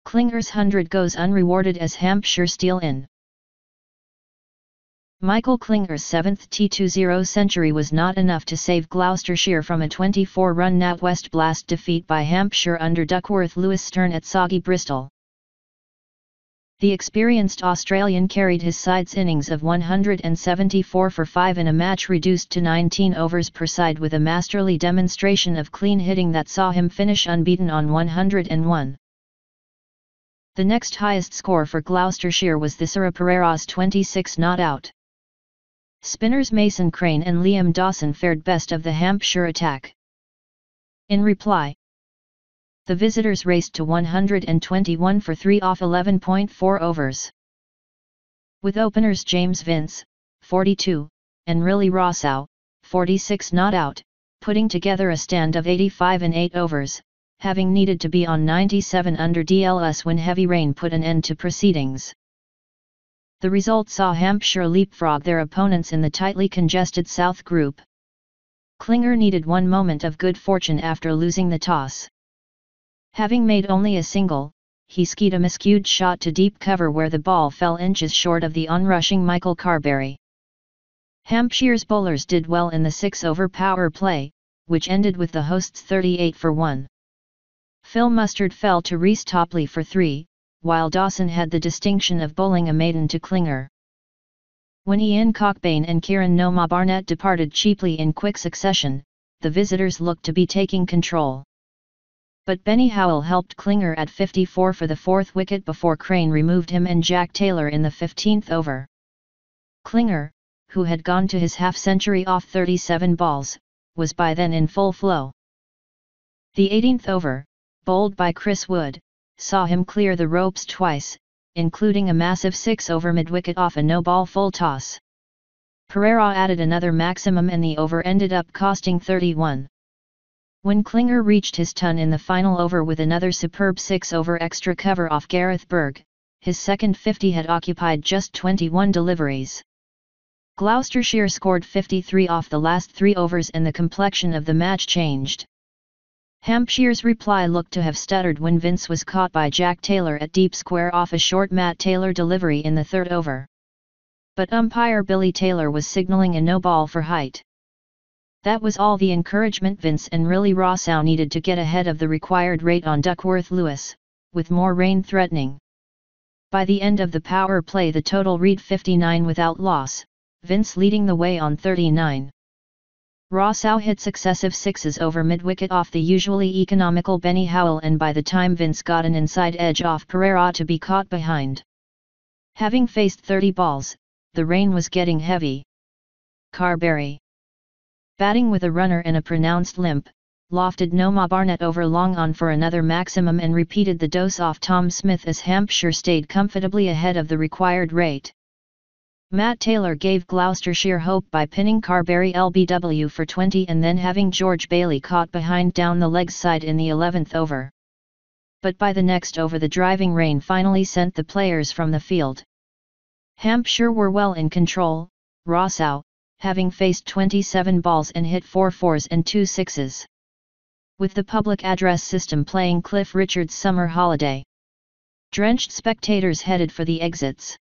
Klinger's 100 goes unrewarded as Hampshire steal in. Michael Klinger's 7th T20 century was not enough to save Gloucestershire from a 24-run NatWest Blast defeat by Hampshire under Duckworth-Lewis' turn at soggy Bristol. The experienced Australian carried his side's innings of 174 for 5 in a match reduced to 19 overs per side with a masterly demonstration of clean hitting that saw him finish unbeaten on 101. The next highest score for Gloucestershire was the Sir Pereira's 26 not out. Spinners Mason Crane and Liam Dawson fared best of the Hampshire attack. In reply, the visitors raced to 121 for 3 off 11.4 overs. With openers James Vince, 42, and Riley Rossau, 46 not out, putting together a stand of 85 in 8 overs, having needed to be on 97 under DLS when heavy rain put an end to proceedings. The result saw Hampshire leapfrog their opponents in the tightly congested South Group. Klinger needed one moment of good fortune after losing the toss. Having made only a single, he skied a miscued shot to deep cover where the ball fell inches short of the onrushing Michael Carberry. Hampshire's bowlers did well in the 6-over power play, which ended with the hosts 38 for 1. Phil Mustard fell to Reece Topley for 3, while Dawson had the distinction of bowling a maiden to Klinger. When Ian Cockbain and Kieran Noma Barnett departed cheaply in quick succession, the visitors looked to be taking control. But Benny Howell helped Klinger at 54 for the 4th wicket before Crane removed him and Jack Taylor in the 15th over. Klinger, who had gone to his half-century off 37 balls, was by then in full flow. The 18th over, bowled by Chris Wood, saw him clear the ropes twice, including a massive 6-over mid-wicket off a no-ball full toss. Pereira added another maximum and the over ended up costing 31. When Klinger reached his ton in the final over with another superb 6-over extra cover off Gareth Berg, his second 50 had occupied just 21 deliveries. Gloucestershire scored 53 off the last 3 overs and the complexion of the match changed. Hampshire's reply looked to have stuttered when Vince was caught by Jack Taylor at deep square off a short Matt Taylor delivery in the 3rd over. But umpire Billy Taylor was signalling a no ball for height. That was all the encouragement Vince and Riley Rossau needed to get ahead of the required rate on Duckworth-Lewis, with more rain threatening. By the end of the power play the total read 59 without loss, Vince leading the way on 39. Rossau hit successive 6s over mid-wicket off the usually economical Benny Howell and by the time Vince got an inside edge off Pereira to be caught behind. Having faced 30 balls, the rain was getting heavy. Carberry, batting with a runner and a pronounced limp, lofted Noma Barnett over long on for another maximum and repeated the dose off Tom Smith as Hampshire stayed comfortably ahead of the required rate. Matt Taylor gave Gloucestershire hope by pinning Carberry LBW for 20 and then having George Bailey caught behind down the leg side in the 11th over. But by the next over the driving rain finally sent the players from the field. Hampshire were well in control, Rossau, having faced 27 balls and hit 4 4s and 2 6s. With the public address system playing Cliff Richard's Summer Holiday, drenched spectators headed for the exits.